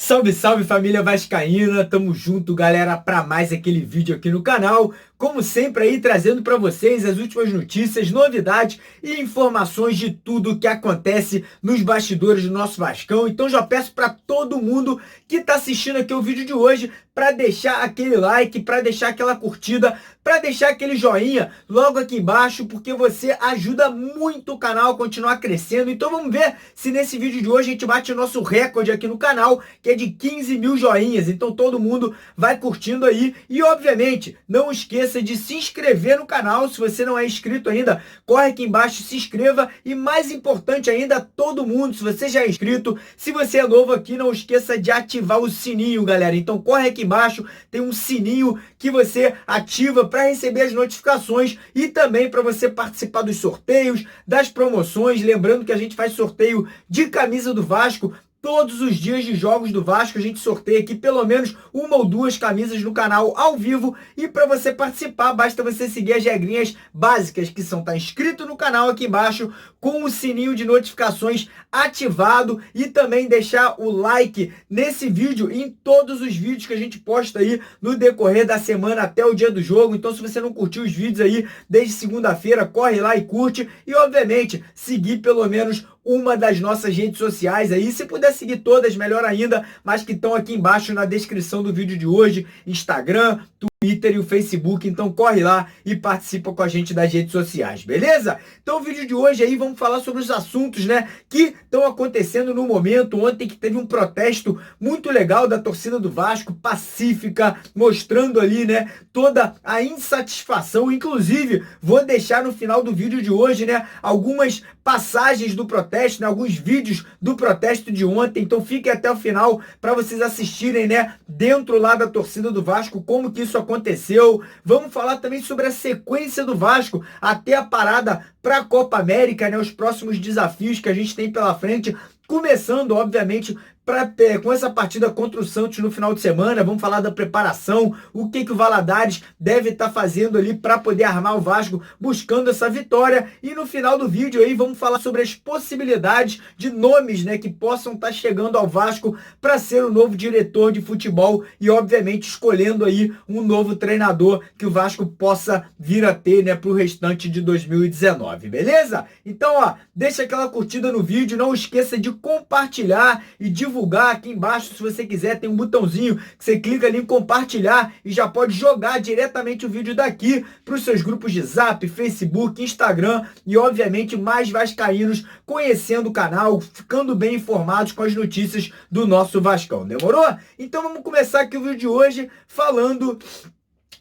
Salve, salve família vascaína, tamo junto galera para mais aquele vídeo aqui no canal, como sempre aí trazendo para vocês as últimas notícias, novidades e informações de tudo que acontece nos bastidores do nosso Vascão. Então já peço para todo mundo que tá assistindo aqui o vídeo de hoje para deixar aquele like, para deixar aquela curtida, para deixar aquele joinha logo aqui embaixo, porque você ajuda muito o canal a continuar crescendo. Então vamos ver se nesse vídeo de hoje a gente bate o nosso recorde aqui no canal, que é de 15 mil joinhas. Então todo mundo vai curtindo aí e obviamente não esqueça de se inscrever no canal. Se você não é inscrito ainda, corre aqui embaixo, se inscreva e mais importante ainda, todo mundo, se você já é inscrito, se você é novo aqui, não esqueça de ativar o sininho, galera. Então corre aqui embaixo, tem um sininho que você ativa para receber as notificações e também para você participar dos sorteios, das promoções. Lembrando que a gente faz sorteio de camisa do Vasco. Todos os dias de jogos do Vasco a gente sorteia aqui pelo menos uma ou duas camisas no canal ao vivo. E para você participar, basta você seguir as regrinhas básicas, que são estar inscrito no canal aqui embaixo, com o sininho de notificações ativado e também deixar o like nesse vídeo e em todos os vídeos que a gente posta aí no decorrer da semana até o dia do jogo. Então se você não curtiu os vídeos aí desde segunda-feira, corre lá e curte. E obviamente seguir pelo menos uma das nossas redes sociais aí, se puder seguir todas, melhor ainda, mas que estão aqui embaixo na descrição do vídeo de hoje, Instagram, Twitter e o Facebook. Então corre lá e participa com a gente das redes sociais, beleza? Então o vídeo de hoje aí vamos falar sobre os assuntos, né, que estão acontecendo no momento. Ontem que teve um protesto muito legal da torcida do Vasco, pacífica, mostrando ali, né, toda a insatisfação. Inclusive, vou deixar no final do vídeo de hoje, né, algumas passagens do protesto, né, alguns vídeos do protesto de ontem. Então fiquem até o final para vocês assistirem, né, dentro lá da torcida do Vasco, como que isso aconteceu. Vamos falar também sobre a sequência do Vasco até a parada para a Copa América, né, os próximos desafios que a gente tem pela frente, começando, obviamente, com essa partida contra o Santos no final de semana. Vamos falar da preparação, o que o Valadares deve estar fazendo ali para poder armar o Vasco buscando essa vitória. E no final do vídeo aí vamos falar sobre as possibilidades de nomes, né, que possam estar chegando ao Vasco para ser o novo diretor de futebol e obviamente escolhendo aí um novo treinador que o Vasco possa vir a ter, né, para o restante de 2019, beleza? Então, ó, deixa aquela curtida no vídeo, não esqueça de compartilhar e divulgar aqui embaixo. Se você quiser, tem um botãozinho que você clica ali em compartilhar e já pode jogar diretamente o vídeo daqui para os seus grupos de Zap, Facebook, Instagram e obviamente mais vascaínos conhecendo o canal, ficando bem informados com as notícias do nosso Vascão. Demorou? Então vamos começar aqui o vídeo de hoje falando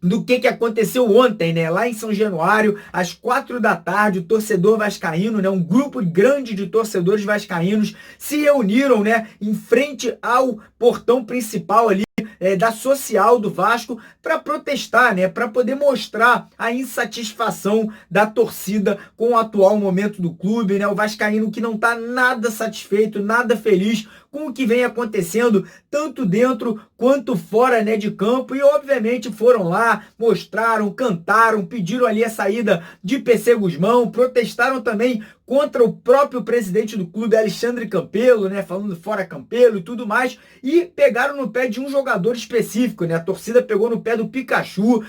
do que aconteceu ontem, né? Lá em São Januário, às 4 da tarde, o torcedor vascaíno, né? Um grupo grande de torcedores vascaínos se reuniram, né? Em frente ao portão principal ali da social do Vasco para protestar, né, para poder mostrar a insatisfação da torcida com o atual momento do clube, né, o vascaíno que não está nada satisfeito, nada feliz com o que vem acontecendo, tanto dentro quanto fora, né, de campo. E obviamente foram lá, mostraram, cantaram, pediram ali a saída de PC Guzmão, protestaram também contra o próprio presidente do clube, Alexandre Campelo, né, falando fora Campelo e tudo mais, e pegaram no pé de um jogador específico, né, a torcida pegou no pé do Pikachu,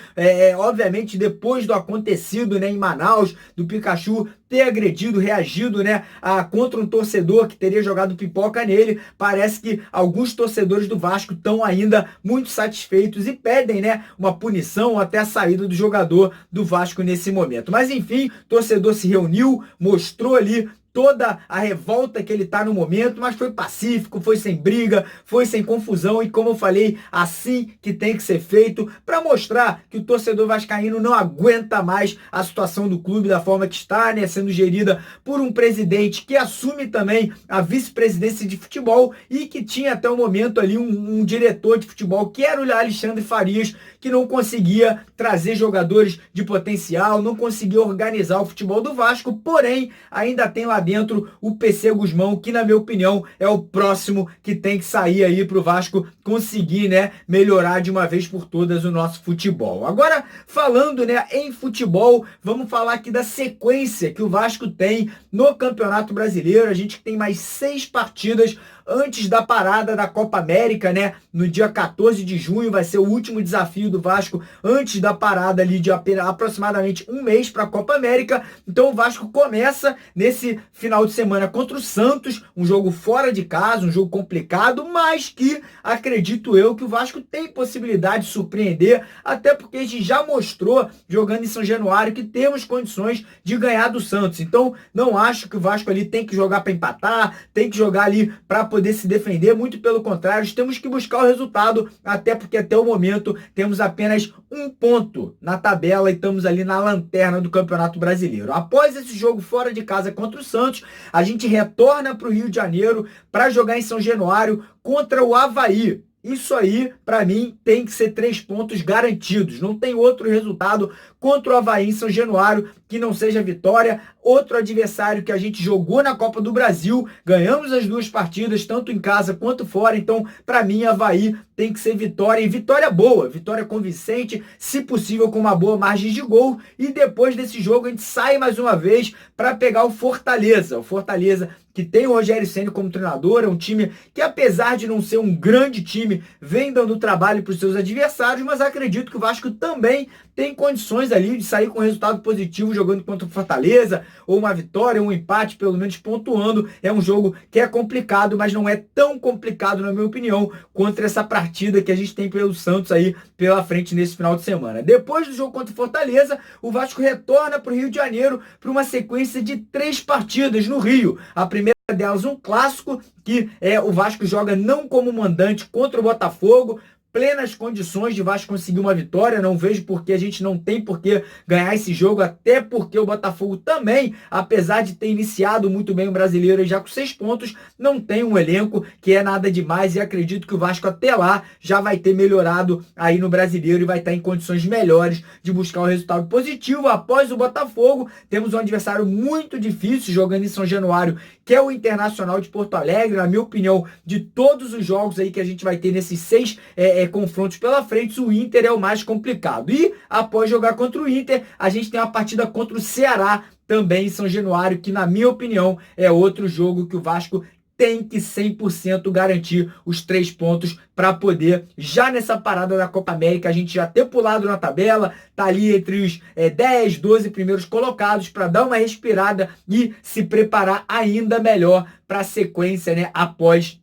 obviamente depois do acontecido, né, em Manaus, do Pikachu ter agredido, reagido, né, contra um torcedor que teria jogado pipoca nele. Parece que alguns torcedores do Vasco estão ainda muito satisfeitos e pedem, né, uma punição até a saída do jogador do Vasco nesse momento. Mas enfim, o torcedor se reuniu, mostrou ali toda a revolta que ele está no momento, mas foi pacífico, foi sem briga, foi sem confusão e, como eu falei, assim que tem que ser feito para mostrar que o torcedor vascaíno não aguenta mais a situação do clube da forma que está, né, sendo gerida por um presidente que assume também a vice-presidência de futebol e que tinha até o momento ali um diretor de futebol que era o Alexandre Farias, que não conseguia trazer jogadores de potencial, não conseguia organizar o futebol do Vasco, porém ainda tem lá dentro o PC Guzmão, que na minha opinião é o próximo que tem que sair aí pro Vasco conseguir, né, melhorar de uma vez por todas o nosso futebol. Agora, falando, né, em futebol, vamos falar aqui da sequência que o Vasco tem no Campeonato Brasileiro. A gente tem mais 6 partidas antes da parada da Copa América, né? No dia 14 de junho vai ser o último desafio do Vasco antes da parada ali de aproximadamente um mês para a Copa América. Então o Vasco começa nesse final de semana contra o Santos, um jogo fora de casa, um jogo complicado, mas que acredito eu que o Vasco tem possibilidade de surpreender, até porque a gente já mostrou jogando em São Januário que temos condições de ganhar do Santos. Então não acho que o Vasco ali tem que jogar para empatar, tem que jogar ali para poder se defender, muito pelo contrário, temos que buscar o resultado, até porque até o momento temos apenas um ponto na tabela e estamos ali na lanterna do Campeonato Brasileiro. Após esse jogo fora de casa contra o Santos, a gente retorna para o Rio de Janeiro para jogar em São Januário contra o Avaí. Isso aí, para mim, tem que ser 3 pontos garantidos. Não tem outro resultado contra o Avaí em São Januário que não seja vitória. Outro adversário que a gente jogou na Copa do Brasil, ganhamos as 2 partidas, tanto em casa quanto fora. Então, para mim, Avaí tem que ser vitória, e vitória boa, vitória convincente, se possível com uma boa margem de gol. E depois desse jogo, a gente sai mais uma vez para pegar o Fortaleza. O Fortaleza que tem o Rogério Ceni como treinador, é um time que, apesar de não ser um grande time, vem dando trabalho para os seus adversários, mas acredito que o Vasco também tem condições ali de sair com resultado positivo jogando contra o Fortaleza, ou uma vitória, ou um empate, pelo menos pontuando. É um jogo que é complicado, mas não é tão complicado, na minha opinião, contra essa partida que a gente tem pelo Santos aí pela frente nesse final de semana. Depois do jogo contra o Fortaleza, o Vasco retorna para o Rio de Janeiro para uma sequência de 3 partidas no Rio. A primeira delas um clássico, que o Vasco joga não como mandante contra o Botafogo, plenas condições de Vasco conseguir uma vitória. Não vejo porque a gente não tem por que ganhar esse jogo, até porque o Botafogo também, apesar de ter iniciado muito bem o Brasileiro já com 6 pontos, não tem um elenco que é nada demais, e acredito que o Vasco até lá já vai ter melhorado aí no Brasileiro e vai estar em condições melhores de buscar um resultado positivo. Após o Botafogo, temos um adversário muito difícil jogando em São Januário, que é o Internacional de Porto Alegre. Na minha opinião, de todos os jogos aí que a gente vai ter nesses 6 confrontos pela frente, o Inter é o mais complicado. E após jogar contra o Inter, a gente tem uma partida contra o Ceará, também em São Januário, que na minha opinião é outro jogo que o Vasco tem que 100% garantir os 3 pontos para poder, já nessa parada da Copa América, a gente já ter pulado na tabela, tá ali entre os 10, 12 primeiros colocados, para dar uma respirada e se preparar ainda melhor para a sequência, né, após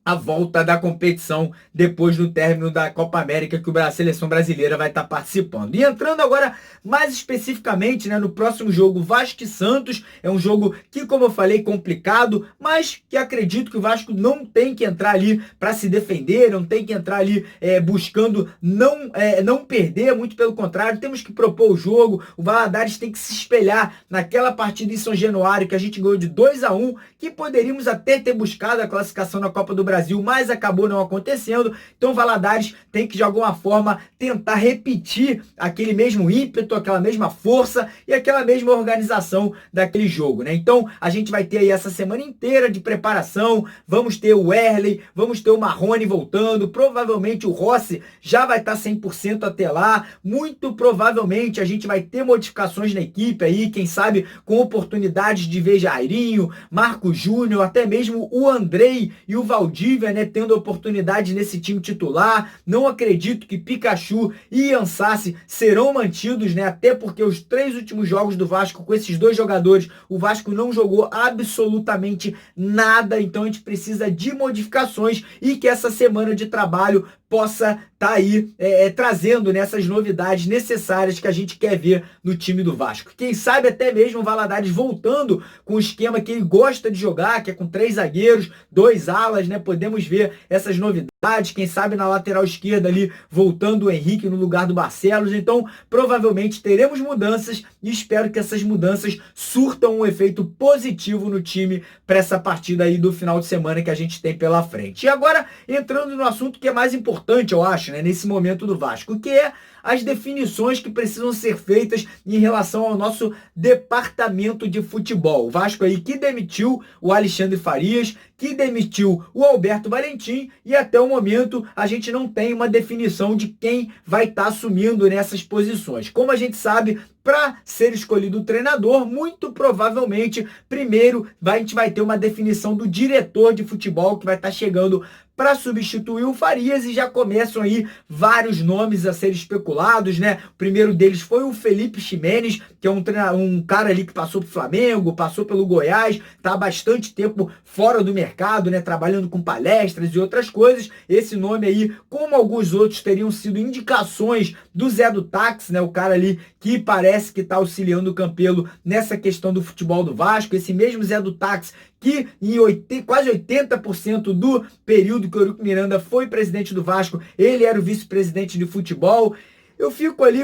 a volta da competição, depois do término da Copa América, que a seleção brasileira vai estar participando. E entrando agora mais especificamente, né, no próximo jogo, Vasco e Santos, é um jogo que, como eu falei, complicado, mas que acredito que o Vasco não tem que entrar ali para se defender, não tem que entrar ali buscando não perder, muito pelo contrário, temos que propor o jogo. O Valadares tem que se espelhar naquela partida em São Januário, que a gente ganhou de 2-1, que poderíamos até ter buscado a classificação na Copa do Brasil, mas acabou não acontecendo. Então o Valadares tem que, de alguma forma, tentar repetir aquele mesmo ímpeto, aquela mesma força e aquela mesma organização daquele jogo, né? Então a gente vai ter aí essa semana inteira de preparação. Vamos ter o Wehrley, vamos ter o Marrone voltando, provavelmente o Rossi já vai estar 100% até lá. Muito provavelmente a gente vai ter modificações na equipe aí, quem sabe com oportunidades de ver Jairinho, Marco Júnior, até mesmo o Andrei e o Valdívia, né, tendo oportunidade nesse time titular. Não acredito que Pikachu e Ansassi serão mantidos, né, até porque os 3 últimos jogos do Vasco com esses 2 jogadores, o Vasco não jogou absolutamente nada. Então a gente precisa de modificações e que essa semana de trabalho possa estar aí trazendo nessas novidades necessárias que a gente quer ver no time do Vasco. Quem sabe até mesmo o Valadares voltando com o esquema que ele gosta de jogar, que é com 3 zagueiros, 2 alas, né? Podemos ver essas novidades. Quem sabe na lateral esquerda ali, voltando o Henrique no lugar do Barcelos. Então, provavelmente teremos mudanças e espero que essas mudanças surtam um efeito positivo no time para essa partida aí do final de semana que a gente tem pela frente. E agora, entrando no assunto que é mais importante, eu acho, né, nesse momento do Vasco, que é as definições que precisam ser feitas em relação ao nosso departamento de futebol. O Vasco aí que demitiu o Alexandre Farias, que demitiu o Alberto Valentim, e até o momento a gente não tem uma definição de quem vai estar assumindo nessas posições. Como a gente sabe, para ser escolhido o treinador, muito provavelmente, primeiro a gente vai ter uma definição do diretor de futebol que vai estar chegando para substituir o Farias, e já começam aí vários nomes a serem especulados, né? O primeiro deles foi o Felipe Ximenes, que é um cara ali que passou pro Flamengo, passou pelo Goiás, tá há bastante tempo fora do mercado, né? Trabalhando com palestras e outras coisas. Esse nome aí, como alguns outros, teriam sido indicações do Zé do Táxi, né? O cara ali que parece que tá auxiliando o Campelo nessa questão do futebol do Vasco. Esse mesmo Zé do Táxi que em quase 80% do período que o Eurico Miranda foi presidente do Vasco, ele era o vice-presidente de futebol. Eu fico ali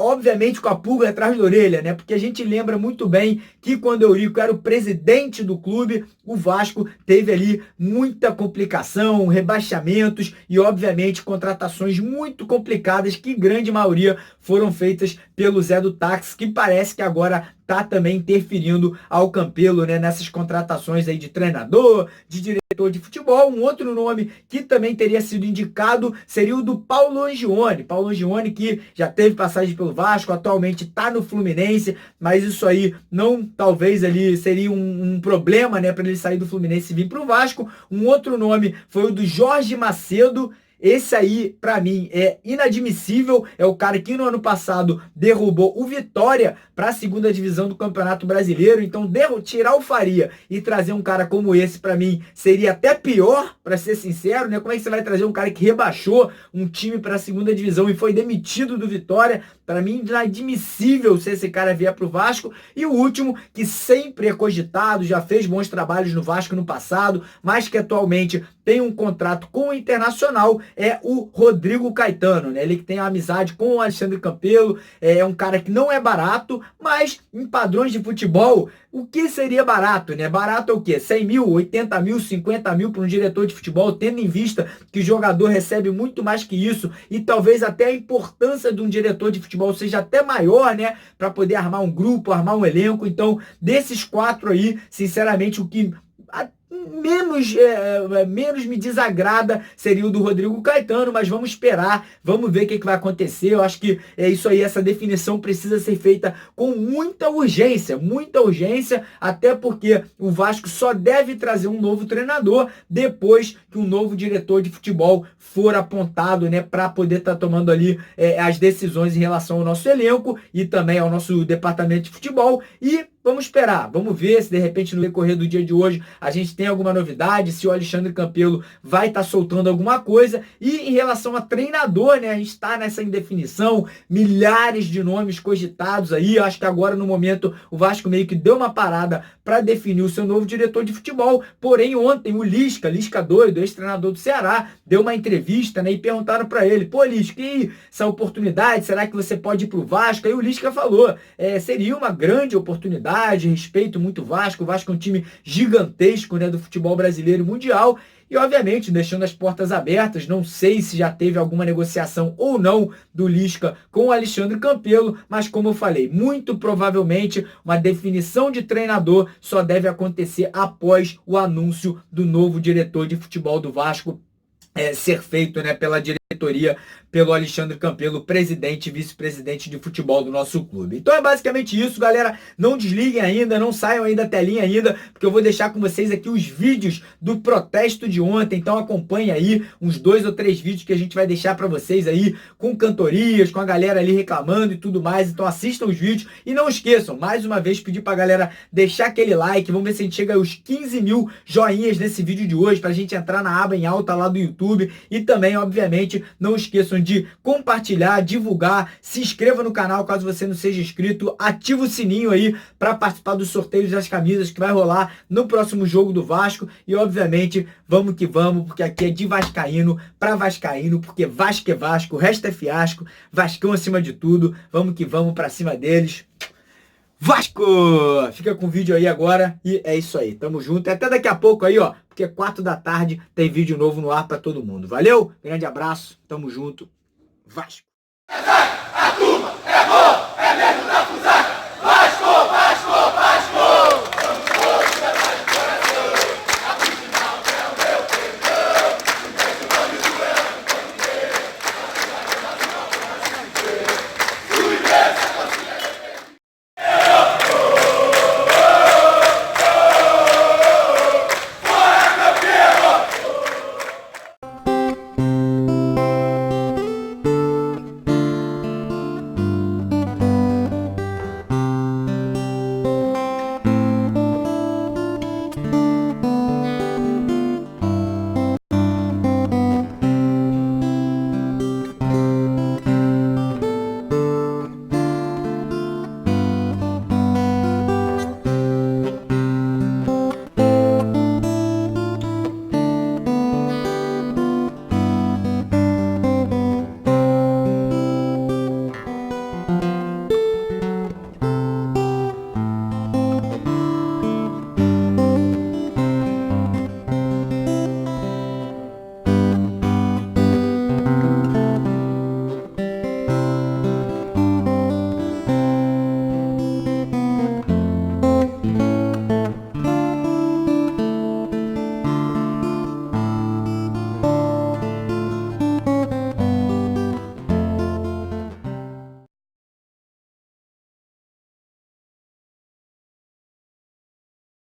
obviamente com a pulga atrás da orelha, né? Porque a gente lembra muito bem que quando o Eurico era o presidente do clube, o Vasco teve ali muita complicação, rebaixamentos e, obviamente, contratações muito complicadas, que grande maioria foram feitas pelo Zé do Táxi, que parece que agora tá também interferindo ao Campelo, né, nessas contratações aí de treinador, de diretor de futebol. Um outro nome que também teria sido indicado seria o do Paulo Angione. Paulo Angione, que já teve passagem pelo Vasco, atualmente está no Fluminense, mas isso aí não, talvez ali seria um problema, né, para ele sair do Fluminense e vir para o Vasco. Um outro nome foi o do Jorge Macedo. Esse aí, para mim, é inadmissível. É o cara que no ano passado derrubou o Vitória para a segunda divisão do Campeonato Brasileiro. Então, tirar o Faria e trazer um cara como esse, para mim, seria até pior, para ser sincero, né? Como é que você vai trazer um cara que rebaixou um time para a segunda divisão e foi demitido do Vitória? Para mim, inadmissível se esse cara vier para o Vasco. E o último, que sempre é cogitado, já fez bons trabalhos no Vasco no passado, mas que atualmente tem um contrato com o Internacional, é o Rodrigo Caetano, né? Ele que tem amizade com o Alexandre Campelo, é um cara que não é barato, mas em padrões de futebol, o que seria barato, né? Barato é o quê? 100 mil, 80 mil, 50 mil para um diretor de futebol, tendo em vista que o jogador recebe muito mais que isso, e talvez até a importância de um diretor de futebol seja até maior, né? Para poder armar um grupo, armar um elenco. Então, desses quatro aí, sinceramente, o que menos me desagrada seria o do Rodrigo Caetano, mas vamos esperar, vamos ver o que vai acontecer. Eu acho que é isso aí, essa definição precisa ser feita com muita urgência, até porque o Vasco só deve trazer um novo treinador depois que um novo diretor de futebol for apontado, né, para poder estar tomando ali as decisões em relação ao nosso elenco e também ao nosso departamento de futebol. E vamos esperar, vamos ver se de repente no decorrer do dia de hoje a gente tem alguma novidade, se o Alexandre Campelo vai estar soltando alguma coisa. E em relação a treinador, né, a gente está nessa indefinição, milhares de nomes cogitados aí. Eu acho que agora no momento o Vasco meio que deu uma parada para definir o seu novo diretor de futebol. Porém ontem o Lisca doido, ex-treinador do Ceará, deu uma entrevista, né, e perguntaram para ele: pô, Lisca, e essa oportunidade, será que você pode ir pro Vasco? Aí o Lisca falou, seria uma grande oportunidade, respeito muito o Vasco é um time gigantesco, né, do futebol brasileiro e mundial. E, obviamente, deixando as portas abertas, não sei se já teve alguma negociação ou não do Lisca com o Alexandre Campelo, mas como eu falei, muito provavelmente uma definição de treinador só deve acontecer após o anúncio do novo diretor de futebol do Vasco ser feito, né, pela diretoria, pelo Alexandre Campelo, presidente e vice-presidente de futebol do nosso clube. Então é basicamente isso, galera. Não desliguem ainda, não saiam aí da telinha ainda, porque eu vou deixar com vocês aqui os vídeos do protesto de ontem. Então acompanhe aí uns 2 ou 3 vídeos que a gente vai deixar para vocês aí, com cantorias, com a galera ali reclamando e tudo mais. Então assistam os vídeos e não esqueçam, mais uma vez, pedir pra galera deixar aquele like. Vamos ver se a gente chega aos 15 mil joinhas nesse vídeo de hoje, pra gente entrar na aba em alta lá do YouTube. E também, obviamente, não esqueçam de compartilhar, divulgar, se inscreva no canal caso você não seja inscrito, ativa o sininho aí para participar dos sorteios das camisas que vai rolar no próximo jogo do Vasco. E obviamente, vamos que vamos, porque aqui é de vascaíno para vascaíno, porque Vasco é Vasco, o resto é fiasco, Vascão acima de tudo. Vamos que vamos para cima deles. Vasco! Fica com o vídeo aí agora e é isso aí, tamo junto. E até daqui a pouco aí, ó, porque 4 da tarde tem vídeo novo no ar pra todo mundo. Valeu? Grande abraço, tamo junto. Vasco! Essa é a turma, é boa!